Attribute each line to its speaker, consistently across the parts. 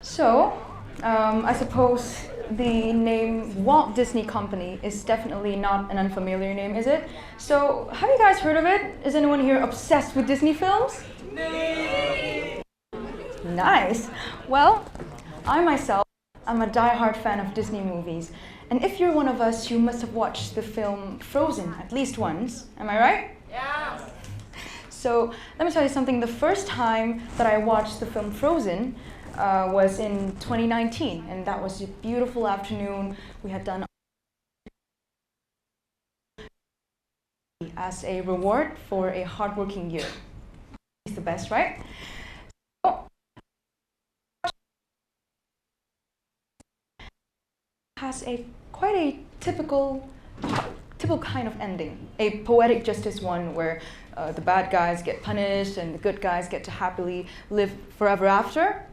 Speaker 1: I suppose the name Walt Disney Company is definitely not an unfamiliar name, is it? So, have you guys heard of it? Is anyone here obsessed with Disney films? Nice. Well, I myself am a die-hard fan of Disney movies. And if you're one of us, you must have watched the film Frozen at least once. Am I right?
Speaker 2: Yeah.
Speaker 1: So, let me tell you something. The first time that I watched the film Frozen was in 2019, and that was a beautiful afternoon. We had done as a reward for a hardworking year. It's the best, right? So, has quite a typical kind of ending, a poetic justice one where the bad guys get punished and the good guys get to happily live forever after.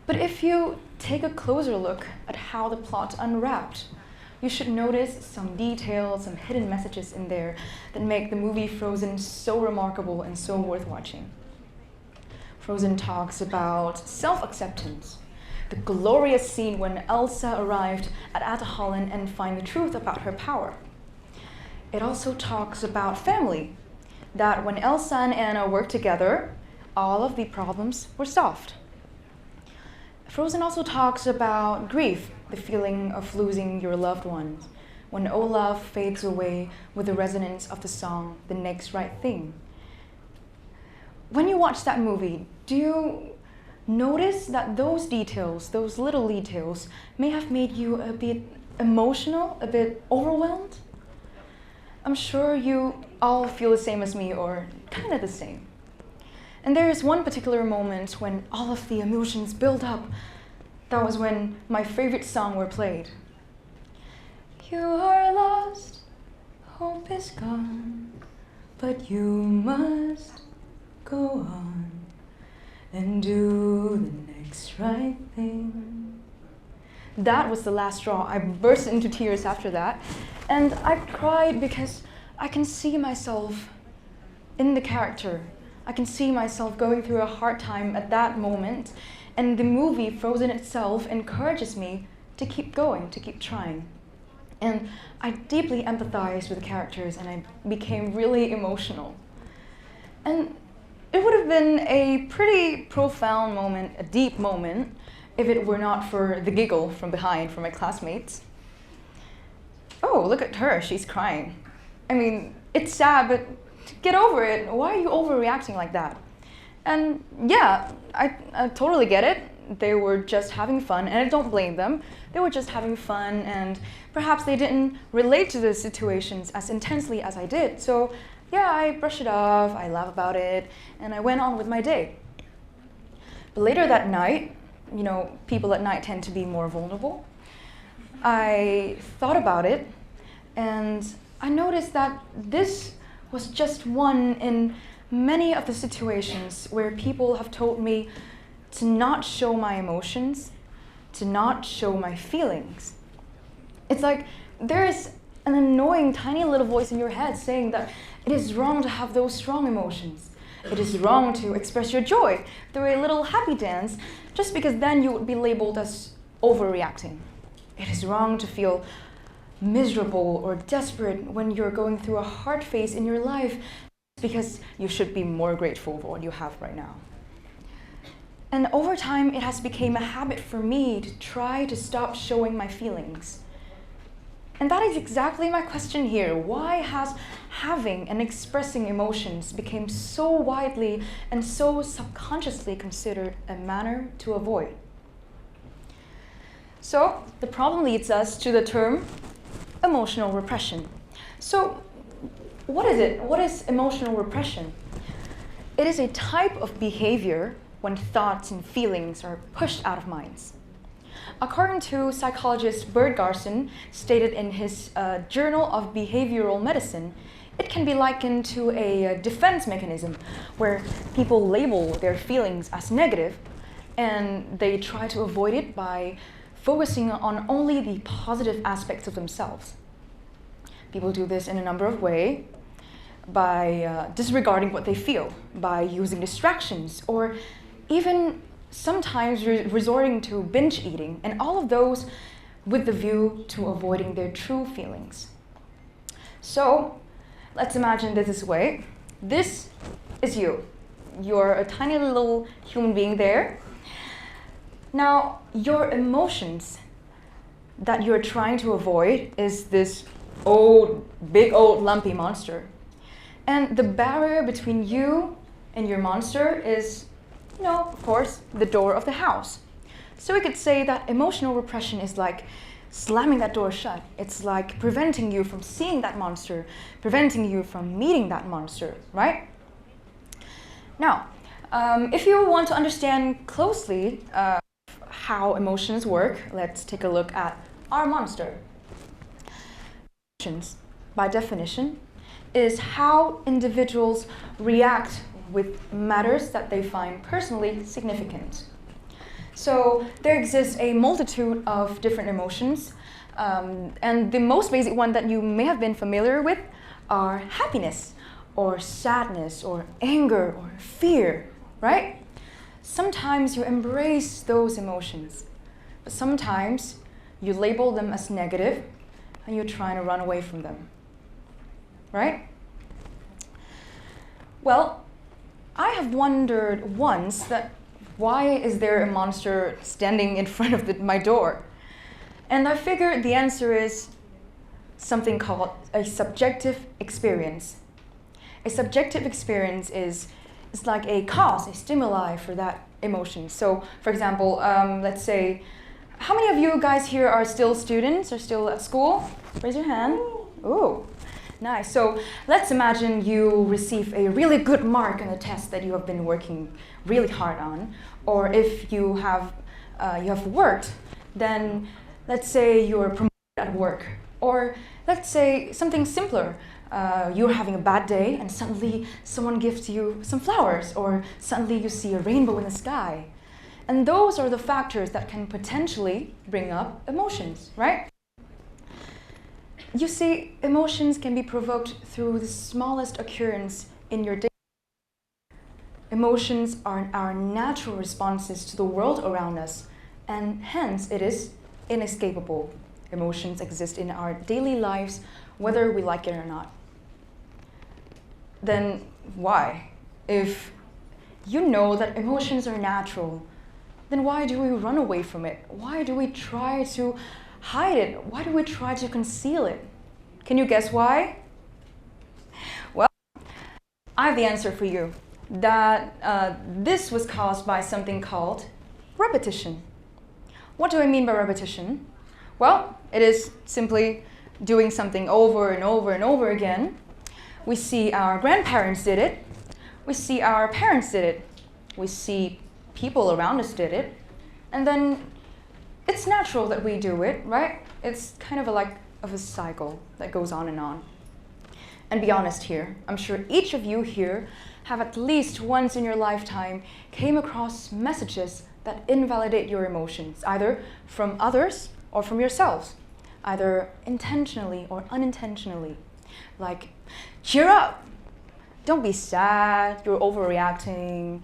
Speaker 1: But if you take a closer look at how the plot unwrapped, you should notice some details, some hidden messages in there that make the movie Frozen so remarkable and so worth watching. Frozen talks about self-acceptance, the glorious scene when Elsa arrived at Atahallen and find the truth about her power. It also talks about family, that when Elsa and Anna worked together, all of the problems were solved. Frozen also talks about grief, the feeling of losing your loved ones, when Olaf fades away with the resonance of the song, The Next Right Thing. When you watch that movie, do you notice that those details, those little details, may have made you a bit emotional, a bit overwhelmed? I'm sure you all feel the same as me, or kind of the same. And there is one particular moment when all of the emotions build up. That was when my favorite song were played. You are lost, hope is gone, but you must go on and do the next right thing. That was the last straw. I burst into tears after that. And I cried because I can see myself in the character. I can see myself going through a hard time at that moment, and the movie Frozen itself encourages me to keep going, to keep trying. And I deeply empathized with the characters, and I became really emotional. And it would have been a pretty profound moment, a deep moment, if it were not for the giggle from behind from my classmates. Oh, look at her, she's crying. I mean, it's sad, but get over it. Why are you overreacting like that? And yeah, I totally get it. They were just having fun, and I don't blame them. They were just having fun, and perhaps they didn't relate to the situations as intensely as I did. So yeah, I brushed it off, I laughed about it, and I went on with my day. But later that night, you know, people at night tend to be more vulnerable. I thought about it, and I noticed that this was just one in many of the situations where people have told me to not show my emotions, to not show my feelings. It's like there is an annoying tiny little voice in your head saying that it is wrong to have those strong emotions. It is wrong to express your joy through a little happy dance, just because then you would be labeled as overreacting. It is wrong to feel miserable or desperate when you're going through a hard phase in your life, because you should be more grateful for what you have right now. And over time, it has become a habit for me to try to stop showing my feelings. And that is exactly my question here. Why has having and expressing emotions become so widely and so subconsciously considered a manner to avoid? So the problem leads us to the term emotional repression. So what is it? What is emotional repression? It is a type of behavior when thoughts and feelings are pushed out of minds. According to psychologist Bert Garson, stated in his Journal of Behavioral Medicine, it can be likened to a defense mechanism where people label their feelings as negative and they try to avoid it by focusing on only the positive aspects of themselves. People do this in a number of ways, by disregarding what they feel, by using distractions, or even sometimes resorting to binge eating, and all of those with the view to avoiding their true feelings. So let's imagine this way. This is you. You're a tiny little human being there. Now, your emotions that you're trying to avoid is this big old lumpy monster. And the barrier between you and your monster is, of course, the door of the house. So we could say that emotional repression is like slamming that door shut. It's like preventing you from seeing that monster, preventing you from meeting that monster, right? Now, if you want to understand closely how emotions work, let's take a look at our monster. Emotions, by definition, is how individuals react with matters that they find personally significant. So there exists a multitude of different emotions, and the most basic one that you may have been familiar with are happiness, or sadness, or anger, or fear, right? Sometimes you embrace those emotions, but sometimes you label them as negative and you're trying to run away from them, right? Well, I have wondered once that why is there a monster standing in front of my door? And I figured the answer is something called a subjective experience. A subjective experience is like a cause, a stimuli for that emotion. So, for example, let's say, how many of you guys here are still students or still at school? Raise your hand. Ooh, nice. So let's imagine you receive a really good mark on a test that you have been working really hard on. Or if you have worked, then let's say you're promoted at work. Or let's say something simpler. You're having a bad day and suddenly someone gives you some flowers, or suddenly you see a rainbow in the sky. And those are the factors that can potentially bring up emotions, right? You see, emotions can be provoked through the smallest occurrence in your day. Emotions are our natural responses to the world around us, and hence it is inescapable. Emotions exist in our daily lives, whether we like it or not. Then why? If you know that emotions are natural, then why do we run away from it? Why do we try to hide it? Why do we try to conceal it? Can you guess why? Well, I have the answer for you. That this was caused by something called repetition. What do I mean by repetition? Well, it is simply doing something over and over and over again. We see our grandparents did it. We see our parents did it. We see people around us did it. And then it's natural that we do it, right? It's kind of a cycle that goes on and on. And be honest here, I'm sure each of you here have at least once in your lifetime came across messages that invalidate your emotions, either from others or from yourselves, either intentionally or unintentionally. Like, cheer up, don't be sad, you're overreacting,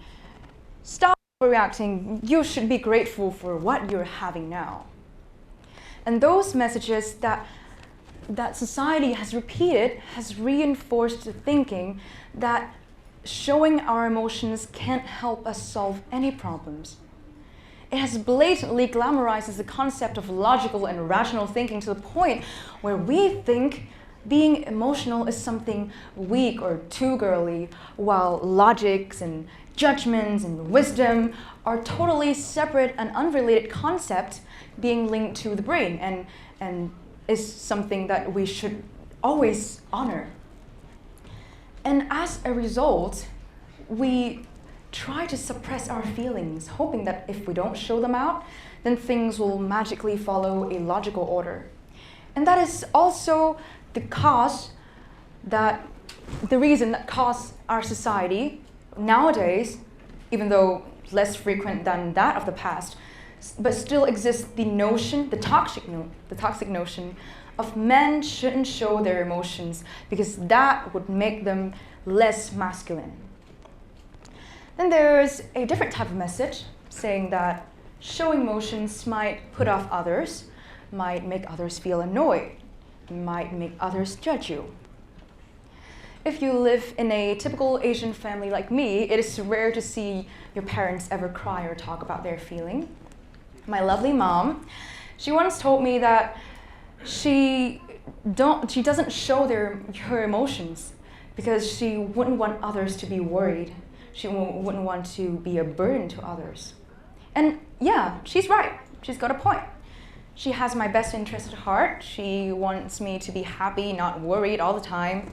Speaker 1: stop overreacting, you should be grateful for what you're having now. And those messages that society has repeated has reinforced the thinking that showing our emotions can't help us solve any problems. It has blatantly glamorized the concept of logical and rational thinking to the point where we think being emotional is something weak or too girly, while logics and judgments and wisdom are totally separate and unrelated concepts being linked to the brain and is something that we should always honor. And as a result, we try to suppress our feelings, hoping that if we don't show them out, then things will magically follow a logical order. And that is also the reason that caused our society nowadays, even though less frequent than that of the past, but still exists the toxic notion of men shouldn't show their emotions because that would make them less masculine. Then there's a different type of message saying that showing emotions might put off others, might make others feel annoyed, might make others judge you. If you live in a typical Asian family like me, it is rare to see your parents ever cry or talk about their feeling. My lovely mom, she once told me that she doesn't show her emotions because she wouldn't want others to be worried. She wouldn't want to be a burden to others. And yeah, she's right. She's got a point. She has my best interest at heart. She wants me to be happy, not worried all the time.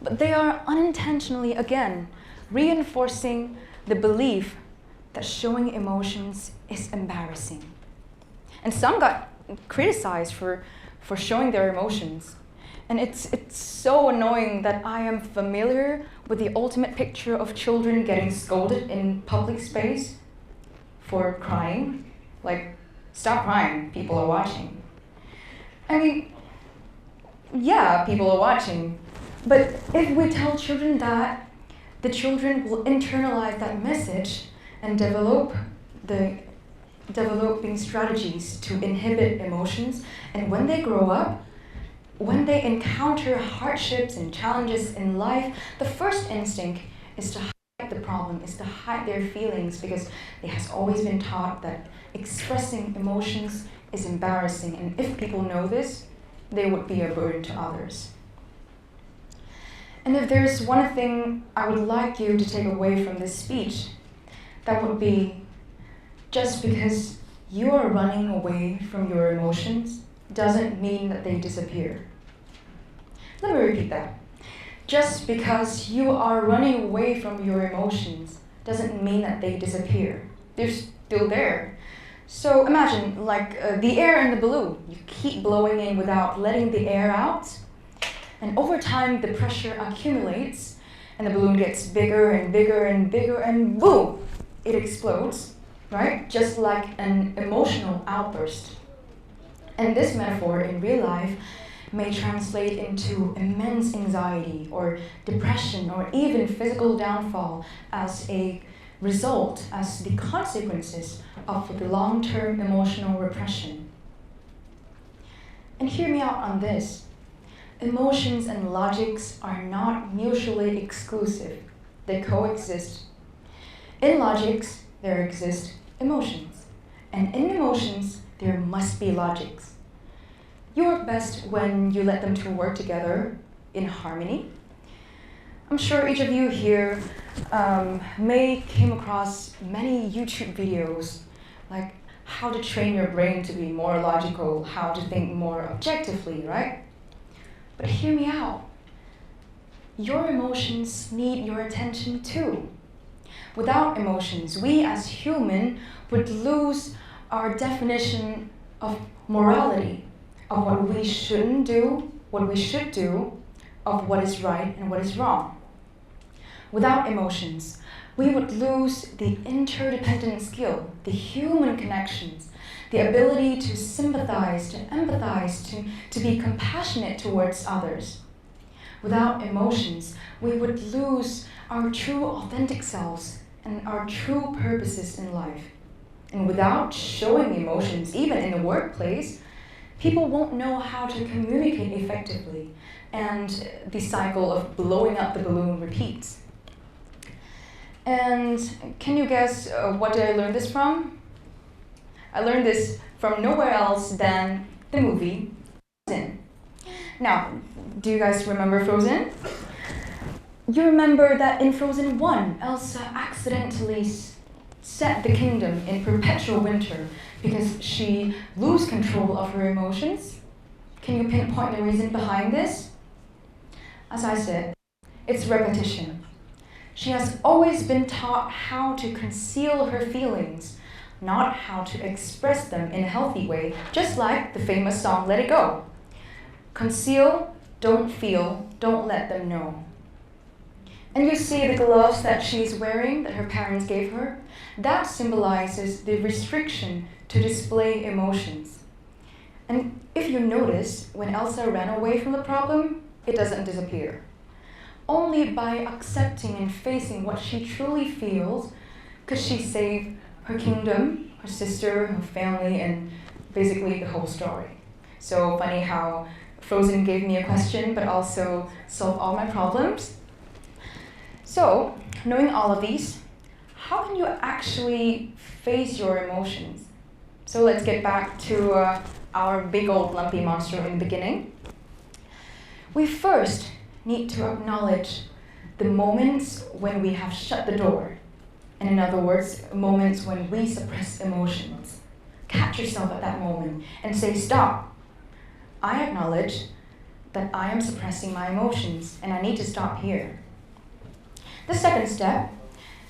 Speaker 1: But they are unintentionally, again, reinforcing the belief that showing emotions is embarrassing. And some got criticized for showing their emotions. And it's so annoying that I am familiar with the ultimate picture of children getting scolded in public space for crying. Like, stop crying, people are watching. I mean, yeah, people are watching. But if we tell children that, the children will internalize that message and developing strategies to inhibit emotions. And when they grow up, when they encounter hardships and challenges in life, the first instinct is to hide the problem, is to hide their feelings, because it has always been taught that expressing emotions is embarrassing. And if people know this, they would be a burden to others. And if there's one thing I would like you to take away from this speech, that would be, just because you are running away from your emotions doesn't mean that they disappear. Let me repeat that. Just because you are running away from your emotions doesn't mean that they disappear. They're still there. So imagine, like the air in the balloon. You keep blowing in without letting the air out. And over time, the pressure accumulates, and the balloon gets bigger and bigger and bigger, and boom, it explodes, right? Just like an emotional outburst. And this metaphor in real life may translate into immense anxiety or depression or even physical downfall as a result, as the consequences of the long-term emotional repression. And hear me out on this. Emotions and logics are not mutually exclusive. They coexist. In logics, there exist emotions. And in emotions, there must be logics. You work best when you let them two work together in harmony. I'm sure each of you here may came across many YouTube videos, like how to train your brain to be more logical, how to think more objectively, right? But hear me out. Your emotions need your attention too. Without emotions, we as humans would lose our definition of morality, of what we shouldn't do, what we should do, of what is right and what is wrong. Without emotions, we would lose the interdependent skill, the human connections, the ability to sympathize, to empathize, to be compassionate towards others. Without emotions, we would lose our true authentic selves and our true purposes in life. And without showing emotions, even in the workplace, people won't know how to communicate effectively, and the cycle of blowing up the balloon repeats. And can you guess what did I learn this from? I learned this from nowhere else than the movie Frozen. Now, do you guys remember Frozen? You remember that in Frozen 1, Elsa accidentally set the kingdom in perpetual winter because she loses control of her emotions? Can you pinpoint the reason behind this? As I said, it's repetition. She has always been taught how to conceal her feelings, not how to express them in a healthy way, just like the famous song Let It Go. Conceal, don't feel, don't let them know. And you see the gloves that she's wearing that her parents gave her? That symbolizes the restriction to display emotions. And if you notice, when Elsa ran away from the problem, it doesn't disappear. Only by accepting and facing what she truly feels could she save her kingdom, her sister, her family, and basically the whole story. So funny how Frozen gave me a question, but also solved all my problems. So, knowing all of these, how can you actually face your emotions? So let's get back to our big old lumpy monster in the beginning. We first need to acknowledge the moments when we have shut the door. And in other words, moments when we suppress emotions. Catch yourself at that moment and say, stop. I acknowledge that I am suppressing my emotions and I need to stop here. The second step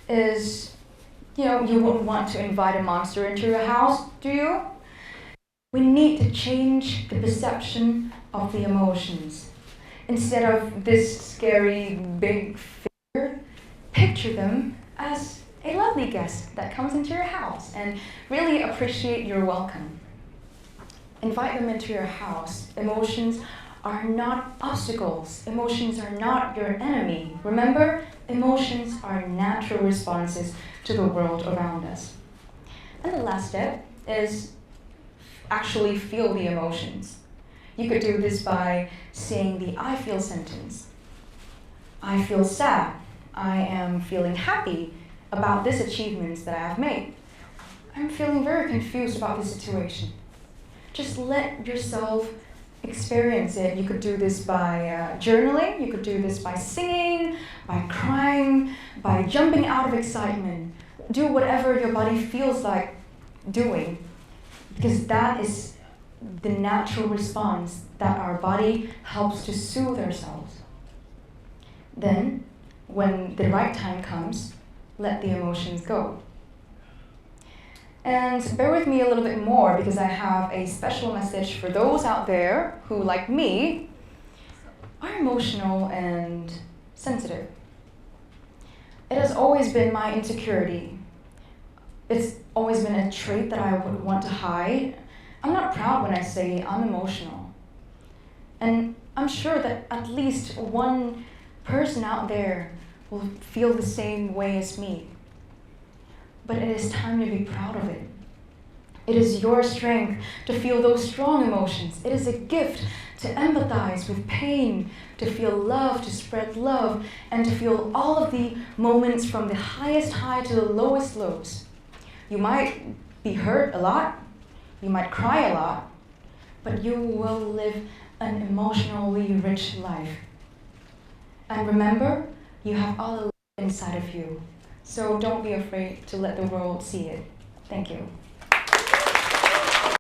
Speaker 1: is, you wouldn't want to invite a monster into your house, do you? We need to change the perception of the emotions. Instead of this scary big figure, picture them as a lovely guest that comes into your house and really appreciate your welcome. Invite them into your house. Emotions are not obstacles. Emotions are not your enemy. Remember, emotions are natural responses to the world around us. And the last step is actually feel the emotions. You could do this by saying the I feel sentence. I feel sad. I am feeling happy about this achievements that I have made. I'm feeling very confused about this situation. Just let yourself experience it. You could do this by journaling. You could do this by singing, by crying, by jumping out of excitement. Do whatever your body feels like doing, because that is the natural response that our body helps to soothe ourselves. Then, when the right time comes, let the emotions go. And bear with me a little bit more because I have a special message for those out there who, like me, are emotional and sensitive. It has always been my insecurity. It's always been a trait that I would want to hide. I'm not proud when I say I'm emotional. And I'm sure that at least one person out there will feel the same way as me. But it is time to be proud of it. It is your strength to feel those strong emotions. It is a gift to empathize with pain, to feel love, to spread love, and to feel all of the moments from the highest high to the lowest lows. You might be hurt a lot, you might cry a lot, but you will live an emotionally rich life. And remember, you have all the love inside of you. So don't be afraid to let the world see it. Thank you.